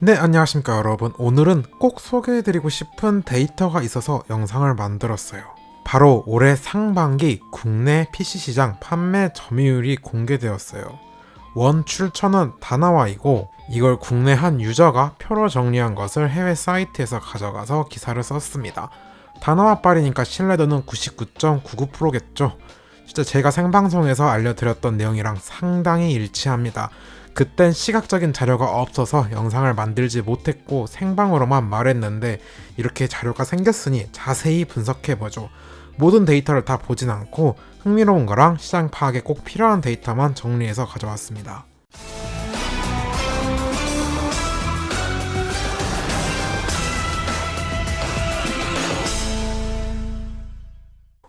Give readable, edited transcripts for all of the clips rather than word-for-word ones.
네, 안녕하십니까 여러분. 오늘은 꼭 소개해드리고 싶은 데이터가 있어서 영상을 만들었어요. 바로 올해 상반기 국내 PC시장 판매 점유율이 공개되었어요. 원 출처는 다나와이고 이걸 국내 한 유저가 표로 정리한 것을 해외 사이트에서 가져가서 기사를 썼습니다. 다나와빨이니까 신뢰도는 99.99%겠죠. 진짜 제가 생방송에서 알려드렸던 내용이랑 상당히 일치합니다. 그땐 시각적인 자료가 없어서 영상을 만들지 못했고 생방으로만 말했는데 이렇게 자료가 생겼으니 자세히 분석해보죠. 모든 데이터를 다 보진 않고 흥미로운 거랑 시장 파악에 꼭 필요한 데이터만 정리해서 가져왔습니다.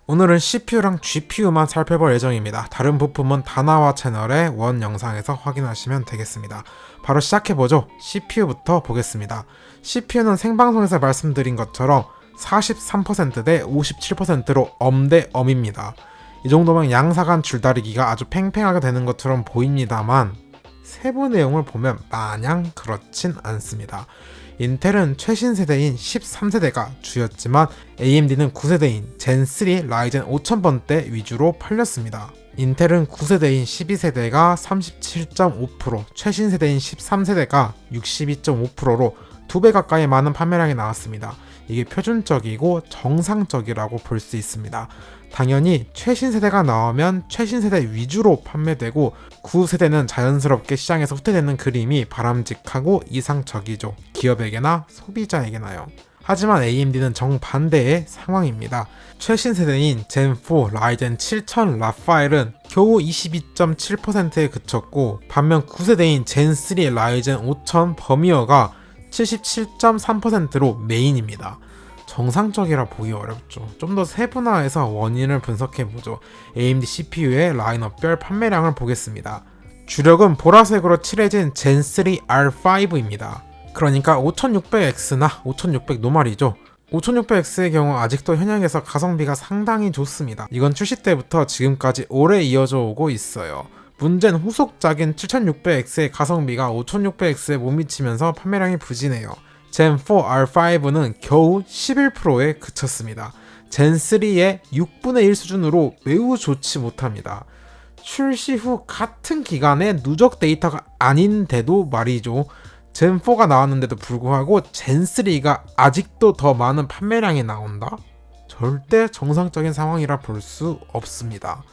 오늘은 CPU랑 GPU만 살펴볼 예정입니다. 다른 부품은 다나와 채널의 원 영상에서 확인하시면 되겠습니다. 바로 시작해보죠. CPU부터 보겠습니다. CPU는 생방송에서 말씀드린 것처럼 43%대 57%로 엄대엄입니다. 이 정도면 양사간 줄다리기가 아주 팽팽하게 되는 것처럼 보입니다만 세부 내용을 보면 마냥 그렇진 않습니다. 인텔은 최신 세대인 13세대가 주였지만 AMD는 9세대인 젠3 라이젠 5000번대 위주로 팔렸습니다. 인텔은 9세대인 12세대가 37.5%, 최신 세대인 13세대가 62.5%로 2배 가까이 많은 판매량이 나왔습니다. 이게 표준적이고 정상적이라고 볼 수 있습니다. 당연히 최신 세대가 나오면 최신 세대 위주로 판매되고 9세대는 자연스럽게 시장에서 후퇴되는 그림이 바람직하고 이상적이죠. 기업에게나 소비자에게나요. 하지만 AMD는 정반대의 상황입니다. 최신 세대인 젠4 라이젠 7000 라파엘은 겨우 22.7%에 그쳤고 반면 9세대인 젠3 라이젠 5000 버미어가 77.3%로 메인입니다. 정상적이라 보기 어렵죠. 좀 더 세분화해서 원인을 분석해보죠. AMD CPU의 라인업별 판매량을 보겠습니다. 주력은 보라색으로 칠해진 젠3 R5입니다. 그러니까 5600X나 5600 노말이죠. 5600X의 경우 아직도 현역에서 가성비가 상당히 좋습니다. 이건 출시 때부터 지금까지 오래 이어져 오고 있어요. 문제는 후속작인 7600X의 가성비가 5600X에 못 미치면서 판매량이 부진해요. 젠4 R5는 겨우 11%에 그쳤습니다. 젠3의 6분의 1 수준으로 매우 좋지 못합니다. 출시 후 같은 기간에 누적 데이터가 아닌데도 말이죠. 젠4가 나왔는데도 불구하고 젠3가 아직도 더 많은 판매량이 나온다? 절대 정상적인 상황이라 볼 수 없습니다.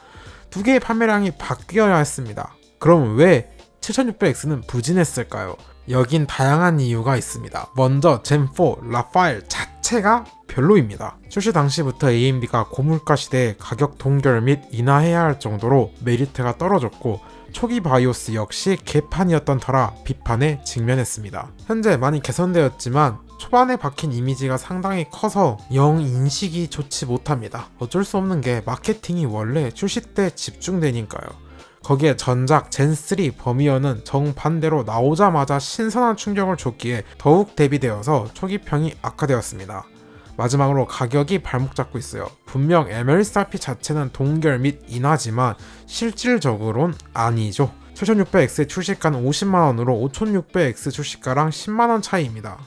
두 개의 판매량이 바뀌어야 했습니다. 그럼 왜 7600X는 부진했을까요? 여긴 다양한 이유가 있습니다. 먼저 젠4 라파엘 자체가 별로입니다. 출시 당시부터 AMD가 고물가 시대에 가격 동결 및 인하해야 할 정도로 메리트가 떨어졌고 초기 바이오스 역시 개판이었던 터라 비판에 직면했습니다. 현재 많이 개선되었지만 초반에 박힌 이미지가 상당히 커서 영 인식이 좋지 못합니다. 어쩔 수 없는 게 마케팅이 원래 출시 때 집중되니까요. 거기에 전작 젠3 버미어는 정반대로 나오자마자 신선한 충격을 줬기에 더욱 대비되어서 초기평이 악화되었습니다. 마지막으로 가격이 발목 잡고 있어요. 분명 MLSRP 자체는 동결 및 인하지만 실질적으론 아니죠. 7600X의 출시가는 50만원으로 5600X 출시가랑 10만원 차이입니다.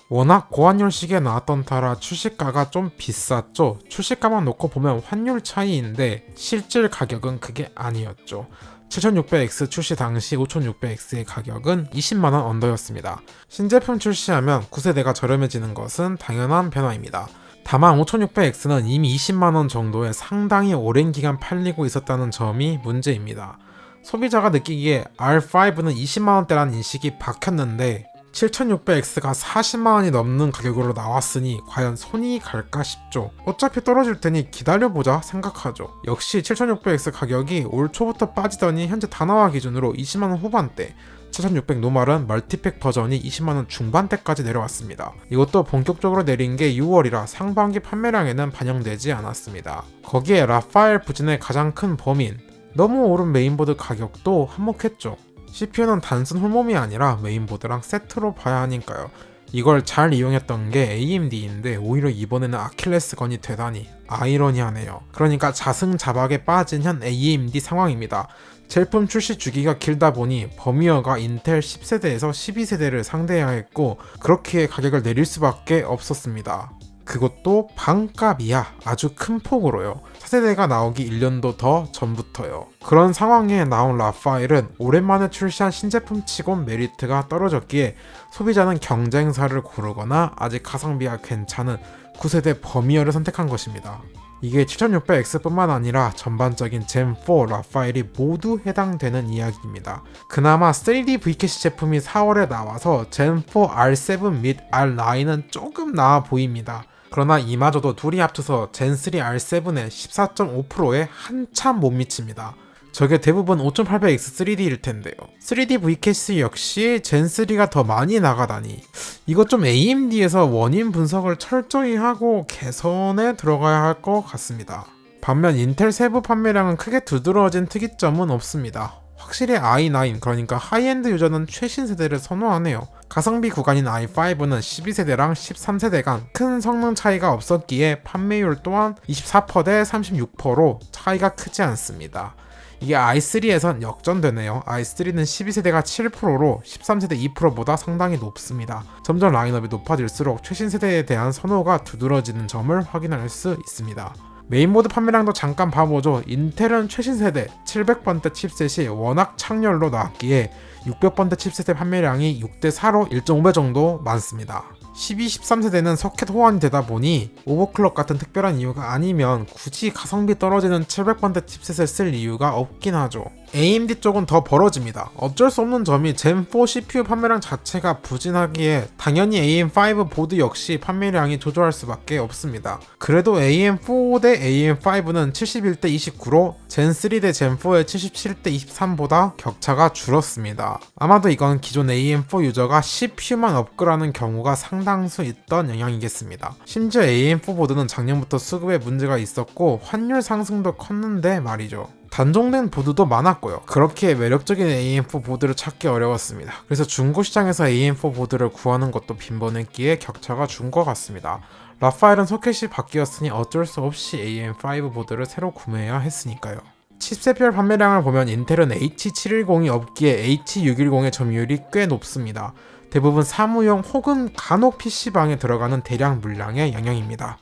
워낙 고환율 시기에 나왔던 터라 출시가가 좀 비쌌죠. 출시가만 놓고 보면 환율 차이인데 실질 가격은 그게 아니었죠. 7600X 출시 당시 5600X의 가격은 20만원 언더였습니다. 신제품 출시하면 9세대가 저렴해지는 것은 당연한 변화입니다. 다만 5600X는 이미 20만원 정도에 상당히 오랜 기간 팔리고 있었다는 점이 문제입니다. 소비자가 느끼기에 R5는 20만원대라는 인식이 박혔는데 7600X가 40만원이 넘는 가격으로 나왔으니 과연 손이 갈까 싶죠. 어차피 떨어질 테니 기다려보자 생각하죠. 역시 7600X 가격이 올 초부터 빠지더니 현재 다나와 기준으로 20만원 후반대, 7600 노말은 멀티팩 버전이 20만원 중반대까지 내려왔습니다. 이것도 본격적으로 내린 게 6월이라 상반기 판매량에는 반영되지 않았습니다. 거기에 라파엘 부진의 가장 큰 범인, 너무 오른 메인보드 가격도 한몫했죠. CPU는 단순 홀몸이 아니라 메인보드랑 세트로 봐야 하니까요. 이걸 잘 이용했던 게 AMD인데 오히려 이번에는 아킬레스건이 되다니 아이러니하네요. 그러니까 자승자박에 빠진 현 AMD 상황입니다. 제품 출시 주기가 길다 보니 버미어가 인텔 10세대에서 12세대를 상대해야 했고 그렇기에 가격을 내릴 수밖에 없었습니다. 그것도 반값이야. 아주 큰 폭으로요. 4세대가 나오기 1년도 더 전부터요. 그런 상황에 나온 라파엘은 오랜만에 출시한 신제품 치곤 메리트가 떨어졌기에 소비자는 경쟁사를 고르거나 아직 가성비가 괜찮은 9세대 버미어를 선택한 것입니다. 이게 7600X뿐만 아니라 전반적인 젠4 라파엘이 모두 해당되는 이야기입니다. 그나마 3D V캐시 제품이 4월에 나와서 젠4 R7 및 R9은 조금 나아 보입니다. 그러나 이마저도 둘이 합쳐서 젠3 R7의 14.5%에 한참 못 미칩니다. 저게 대부분 5800X 3D일 텐데요. 3D V캐시 역시 젠3가 더 많이 나가다니 이거 좀 AMD에서 원인 분석을 철저히 하고 개선에 들어가야 할 것 같습니다. 반면 인텔 세부 판매량은 크게 두드러진 특이점은 없습니다. 확실히 i9 그러니까 하이엔드 유저는 최신 세대를 선호하네요. 가성비 구간인 i5는 12세대랑 13세대 간 큰 성능 차이가 없었기에 판매율 또한 24% 대 36%로 차이가 크지 않습니다. 이게 i3에선 역전되네요. i3는 12세대가 7%로 13세대 2%보다 상당히 높습니다. 점점 라인업이 높아질수록 최신 세대에 대한 선호가 두드러지는 점을 확인할 수 있습니다. 메인보드 판매량도 잠깐 봐보죠. 인텔은 최신 세대 700번대 칩셋이 워낙 창렬로 나왔기에 600번대 칩셋의 판매량이 6대4로 1.5배 정도 많습니다. 12, 13세대는 서킷 호환이 되다 보니 오버클럭 같은 특별한 이유가 아니면 굳이 가성비 떨어지는 700번대 칩셋을 쓸 이유가 없긴 하죠. AMD 쪽은 더 벌어집니다. 어쩔 수 없는 점이 젠4 CPU 판매량 자체가 부진하기에 당연히 AM5 보드 역시 판매량이 조절할 수밖에 없습니다. 그래도 AM4 대 AM5는 71대 29로 젠3 대 젠4의 77대 23보다 격차가 줄었습니다. 아마도 이건 기존 AM4 유저가 CPU만 업그레이드하는 경우가 상당수 있던 영향이겠습니다. 심지어 AM4 보드는 작년부터 수급에 문제가 있었고 환율 상승도 컸는데 말이죠. 단종된 보드도 많았고요. 그렇게 매력적인 AM4 보드를 찾기 어려웠습니다. 그래서 중고시장에서 AM4 보드를 구하는 것도 빈번했기에 격차가 준 것 같습니다. 라파엘은 소켓이 바뀌었으니 어쩔 수 없이 AM5 보드를 새로 구매해야 했으니까요. 칩셋별 판매량을 보면 인텔은 H710이 없기에 H610의 점유율이 꽤 높습니다. 대부분 사무용 혹은 간혹 PC방에 들어가는 대량 물량의 영향입니다.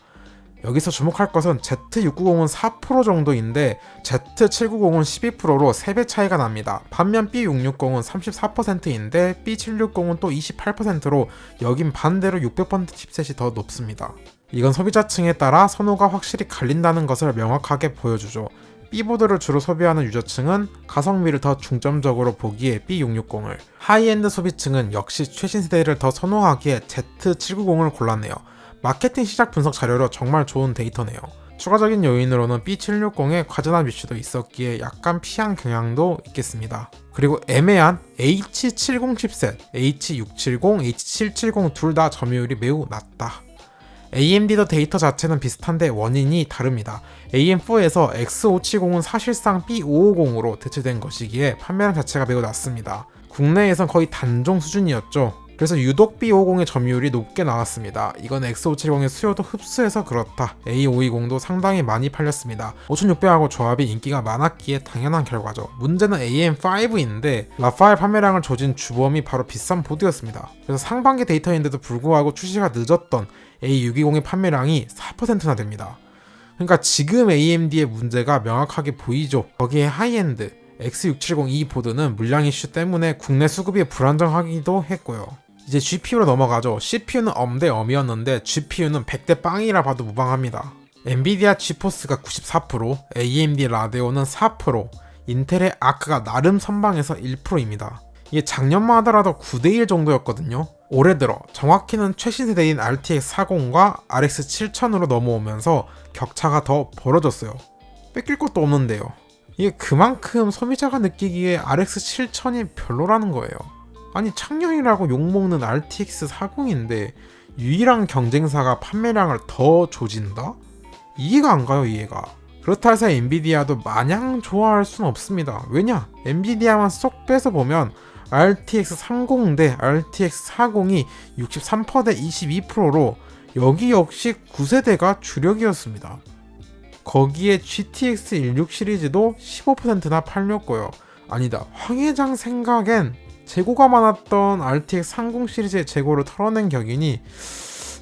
여기서 주목할 것은 Z690은 4% 정도인데 Z790은 12%로 3배 차이가 납니다. 반면 B660은 34%인데 B760은 또 28%로 여긴 반대로 600번대 칩셋이 더 높습니다. 이건 소비자층에 따라 선호가 확실히 갈린다는 것을 명확하게 보여주죠. B보드를 주로 소비하는 유저층은 가성비를 더 중점적으로 보기에 B660을, 하이엔드 소비층은 역시 최신 세대를 더 선호하기에 Z790을 골랐네요. 마케팅 시작 분석 자료로 정말 좋은 데이터네요. 추가적인 요인으로는 B760에 과전한 이슈도 있었기에 약간 피한 경향도 있겠습니다. 그리고 애매한 H70 칩셋, H670, H770 둘 다 점유율이 매우 낮다. AMD도 데이터 자체는 비슷한데 원인이 다릅니다. AM4에서 X570은 사실상 B550으로 대체된 것이기에 판매량 자체가 매우 낮습니다. 국내에선 거의 단종 수준이었죠. 그래서 유독 B550의 점유율이 높게 나왔습니다. 이건 X570의 수요도 흡수해서 그렇다. A520도 상당히 많이 팔렸습니다. 5600하고 조합이 인기가 많았기에 당연한 결과죠. 문제는 AM5인데 라파엘 판매량을 조진 주범이 바로 비싼 보드였습니다. 그래서 상반기 데이터인데도 불구하고 출시가 늦었던 A620의 판매량이 4%나 됩니다. 그러니까 지금 AMD의 문제가 명확하게 보이죠. 거기에 하이엔드 X670E 보드는 물량 이슈 때문에 국내 수급이 불안정하기도 했고요. 이제 GPU로 넘어가죠. CPU는 엄대 엄이었는데 GPU는 100대 빵이라 봐도 무방합니다. 엔비디아 지포스가 94%, AMD 라데온은 4%, 인텔의 아크가 나름 선방해서 1%입니다. 이게 작년만 하더라도 9대1 정도였거든요. 올해 들어 정확히는 최신 세대인 RTX 40과 RX 7000으로 넘어오면서 격차가 더 벌어졌어요. 뺏길 것도 없는데요. 이게 그만큼 소비자가 느끼기에 RX 7000이 별로라는 거예요. 아니 창년이라고 욕먹는 RTX 40인데 유일한 경쟁사가 판매량을 더 조진다? 이해가 안 가요, 이해가. 그렇다 해서 엔비디아도 마냥 좋아할 수는 없습니다. 왜냐? 엔비디아만 쏙 빼서 보면 RTX 30 대 RTX 40이 63% 대 22%로 여기 역시 9세대가 주력이었습니다. 거기에 GTX 16 시리즈도 15%나 팔렸고요. 아니다, 황 회장 생각엔 재고가 많았던 RTX 30 시리즈의 재고를 털어낸 격이니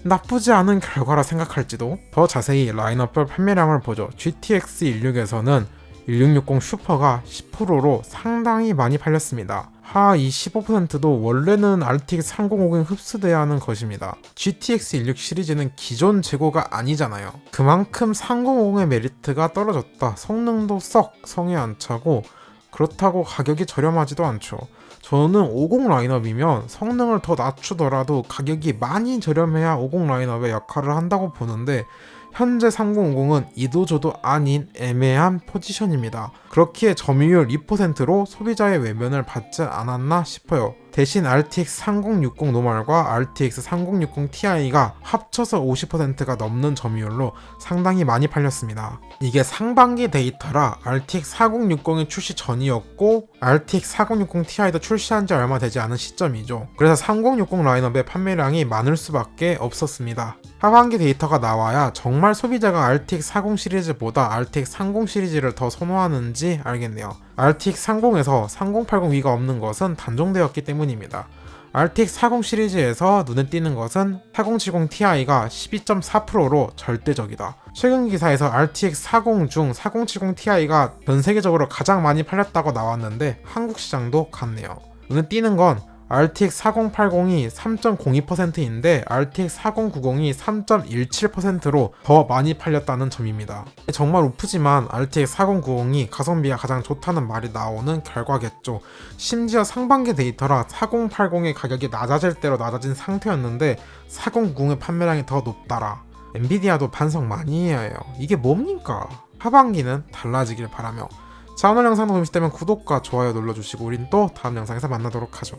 나쁘지 않은 결과라 생각할지도. 더 자세히 라인업별 판매량을 보죠. GTX 16에서는 1660 슈퍼가 10%로 상당히 많이 팔렸습니다. 이 15%도 원래는 RTX 3050에 흡수돼야 하는 것입니다. GTX 16 시리즈는 기존 재고가 아니잖아요. 그만큼 3050의 메리트가 떨어졌다. 성능도 썩 성에 안 차고 그렇다고 가격이 저렴하지도 않죠. 저는 50 라인업이면 성능을 더 낮추더라도 가격이 많이 저렴해야 50 라인업의 역할을 한다고 보는데 현재 3050은 이도저도 아닌 애매한 포지션입니다. 그렇기에 점유율 2%로 소비자의 외면을 받지 않았나 싶어요. 대신 RTX 3060 노멀과 RTX 3060 Ti가 합쳐서 50%가 넘는 점유율로 상당히 많이 팔렸습니다. 이게 상반기 데이터라 RTX 4060이 출시 전이었고 RTX 4060 Ti도 출시한 지 얼마 되지 않은 시점이죠. 그래서 3060 라인업의 판매량이 많을 수밖에 없었습니다. 하반기 데이터가 나와야 정말 소비자가 RTX 40 시리즈보다 RTX 30 시리즈를 더 선호하는지 알겠네요. RTX 30에서 3080 위가 없는 것은 단종되었기 때문입니다. RTX 40 시리즈에서 눈에 띄는 것은 4070 Ti가 12.4%로 절대적이다. 최근 기사에서 RTX 40 중 4070 Ti가 전 세계적으로 가장 많이 팔렸다고 나왔는데 한국 시장도 같네요. 눈에 띄는 건 RTX 4080이 3.02%인데 RTX 4090이 3.17%로 더 많이 팔렸다는 점입니다. 정말 우프지만 RTX 4090이 가성비가 가장 좋다는 말이 나오는 결과겠죠. 심지어 상반기 데이터라 4080의 가격이 낮아질 대로 낮아진 상태였는데 4090의 판매량이 더 높다라. 엔비디아도 반성 많이 해야 해요. 이게 뭡니까? 하반기는 달라지길 바라며. 자, 오늘 영상도 재밌다면 구독과 좋아요 눌러주시고 우린 또 다음 영상에서 만나도록 하죠.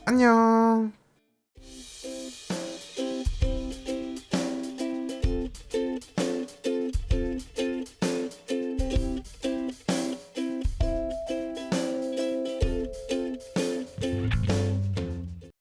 안녕.